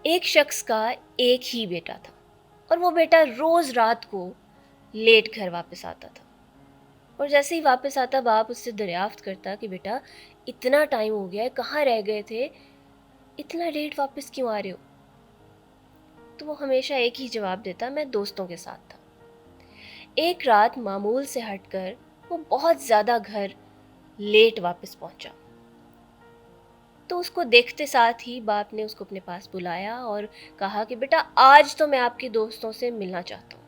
ایک شخص کا ایک ہی بیٹا تھا اور وہ بیٹا روز رات کو لیٹ گھر واپس آتا تھا، اور جیسے ہی واپس آتا باپ اس سے دریافت کرتا کہ بیٹا اتنا ٹائم ہو گیا ہے، کہاں رہ گئے تھے، اتنا لیٹ واپس کیوں آ رہے ہو؟ تو وہ ہمیشہ ایک ہی جواب دیتا، میں دوستوں کے ساتھ تھا۔ ایک رات معمول سے ہٹ کر وہ بہت زیادہ گھر لیٹ واپس پہنچا، تو اس کو دیکھتے ساتھ ہی باپ نے اس کو اپنے پاس بلایا اور کہا کہ بیٹا آج تو میں آپ کے دوستوں سے ملنا چاہتا ہوں۔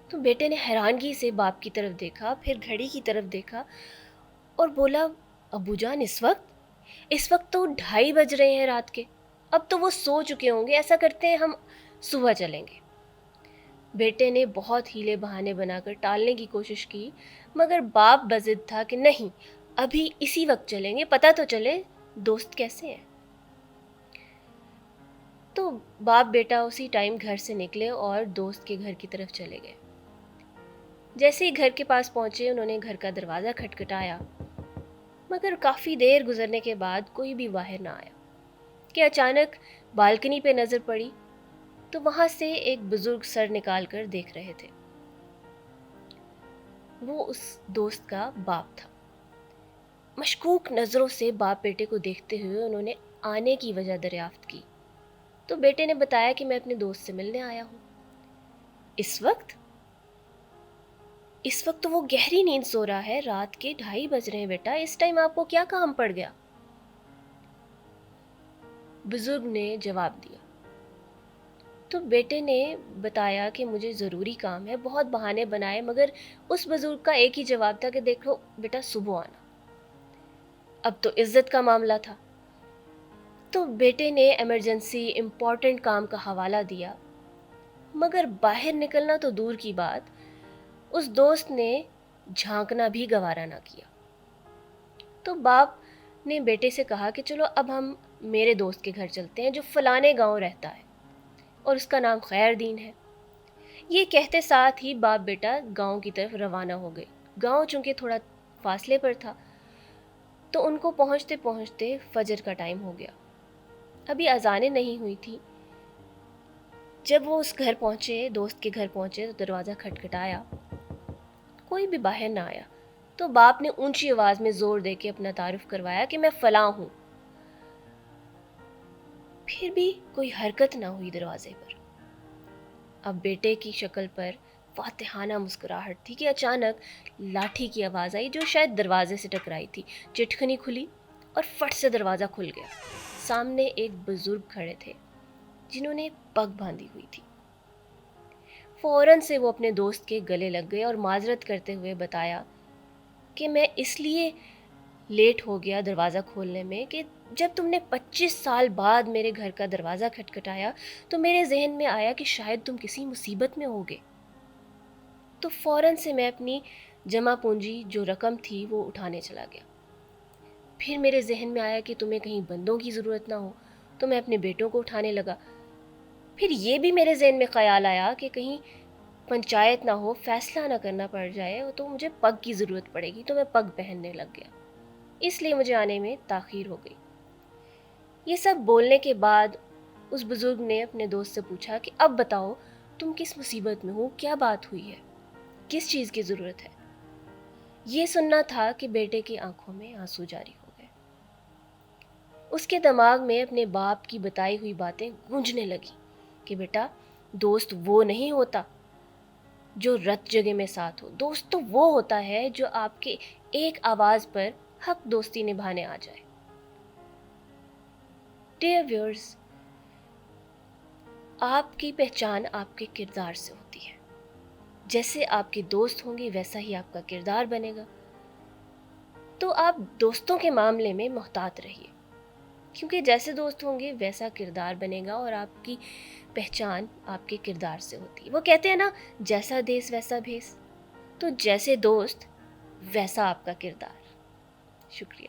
تو بیٹے نے حیرانگی سے باپ کی طرف دیکھا، پھر گھڑی کی طرف دیکھا اور بولا، ابو جان اس وقت تو 2:30 بج رہے ہیں رات کے، اب تو وہ سو چکے ہوں گے، ایسا کرتے ہیں ہم صبح چلیں گے۔ بیٹے نے بہت ہیلے بہانے بنا کر ٹالنے کی کوشش کی، مگر باپ بضد تھا کہ نہیں، ابھی اسی وقت چلیں گے، پتہ تو چلے دوست کیسے ہیں۔ تو باپ بیٹا اسی ٹائم گھر سے نکلے اور دوست کے گھر کی طرف چلے گئے۔ جیسے ہی گھر کے پاس پہنچے انہوں نے گھر کا دروازہ کھٹکھٹایا، مگر کافی دیر گزرنے کے بعد کوئی بھی باہر نہ آیا کہ اچانک بالکنی پہ نظر پڑی تو وہاں سے ایک بزرگ سر نکال کر دیکھ رہے تھے۔ وہ اس دوست کا باپ تھا۔ مشکوک نظروں سے باپ بیٹے کو دیکھتے ہوئے انہوں نے آنے کی وجہ دریافت کی، تو بیٹے نے بتایا کہ میں اپنے دوست سے ملنے آیا ہوں۔ اس وقت تو وہ گہری نیند سو رہا ہے، رات کے 2:30 بج رہے ہیں بیٹا، اس ٹائم آپ کو کیا کام پڑ گیا؟ بزرگ نے جواب دیا۔ تو بیٹے نے بتایا کہ مجھے ضروری کام ہے، بہت بہانے بنائے، مگر اس بزرگ کا ایک ہی جواب تھا کہ دیکھو بیٹا صبح آنا۔ اب تو عزت کا معاملہ تھا، تو بیٹے نے ایمرجنسی امپورٹنٹ کام کا حوالہ دیا، مگر باہر نکلنا تو دور کی بات، اس دوست نے جھانکنا بھی گوارا نہ کیا۔ تو باپ نے بیٹے سے کہا کہ چلو اب ہم میرے دوست کے گھر چلتے ہیں جو فلانے گاؤں رہتا ہے اور اس کا نام خیر دین ہے۔ یہ کہتے ساتھ ہی باپ بیٹا گاؤں کی طرف روانہ ہو گئے۔ گاؤں چونکہ تھوڑا فاصلے پر تھا تو ان کو پہنچتے پہنچتے فجر کا ٹائم ہو گیا، ابھی اذانیں نہیں ہوئی تھی۔ جب وہ اس گھر پہنچے، دوست کے گھر پہنچے، تو دروازہ کھٹکھٹایا، کوئی بھی باہر نہ آیا۔ تو باپ نے اونچی آواز میں زور دے کے اپنا تعارف کروایا کہ میں فلاں ہوں، پھر بھی کوئی حرکت نہ ہوئی دروازے پر۔ اب بیٹے کی شکل پر فاتحانہ مسکراہٹ تھی کہ اچانک لاٹھی کی آواز آئی جو شاید دروازے سے ٹکرائی تھی، چٹکنی کھلی اور فٹ سے دروازہ کھل گیا۔ سامنے ایک بزرگ کھڑے تھے جنہوں نے پگ باندھی ہوئی تھی۔ فوراً سے وہ اپنے دوست کے گلے لگ گئے اور معذرت کرتے ہوئے بتایا کہ میں اس لیے لیٹ ہو گیا دروازہ کھولنے میں کہ جب تم نے 25 سال بعد میرے گھر کا دروازہ کھٹکھٹایا تو میرے ذہن میں آیا کہ شاید تم کسی مصیبت میں ہوگے، تو فوراً سے میں اپنی جمع پونجی جو رقم تھی وہ اٹھانے چلا گیا۔ پھر میرے ذہن میں آیا کہ تمہیں کہیں بندوں کی ضرورت نہ ہو، تو میں اپنے بیٹوں کو اٹھانے لگا۔ پھر یہ بھی میرے ذہن میں خیال آیا کہ کہیں پنچایت نہ ہو، فیصلہ نہ کرنا پڑ جائے تو مجھے پگ کی ضرورت پڑے گی، تو میں پگ پہننے لگ گیا، اس لیے مجھے آنے میں تاخیر ہو گئی۔ یہ سب بولنے کے بعد اس بزرگ نے اپنے دوست سے پوچھا کہ اب بتاؤ تم کس مصیبت میں ہو، کیا بات ہوئی ہے، کس چیز کی ضرورت ہے؟ یہ سننا تھا کہ بیٹے کی آنکھوں میں آنسو جاری ہو گئے۔ اس کے دماغ میں اپنے باپ کی بتائی ہوئی باتیں گونجنے لگی کہ بیٹا دوست وہ نہیں ہوتا جو رت جگہ میں ساتھ ہو، دوست تو وہ ہوتا ہے جو آپ کے ایک آواز پر حق دوستی نبھانے آ جائے۔ ڈیئر ویورز، آپ کی پہچان آپ کے کردار سے ہوتی ہے۔ جیسے آپ کے دوست ہوں گے ویسا ہی آپ کا کردار بنے گا، تو آپ دوستوں کے معاملے میں محتاط رہیے، کیونکہ جیسے دوست ہوں گے ویسا کردار بنے گا، اور آپ کی پہچان آپ کے کردار سے ہوتی ہے۔ وہ کہتے ہیں نا، جیسا دیس ویسا بھیس، تو جیسے دوست ویسا آپ کا کردار۔ شکریہ۔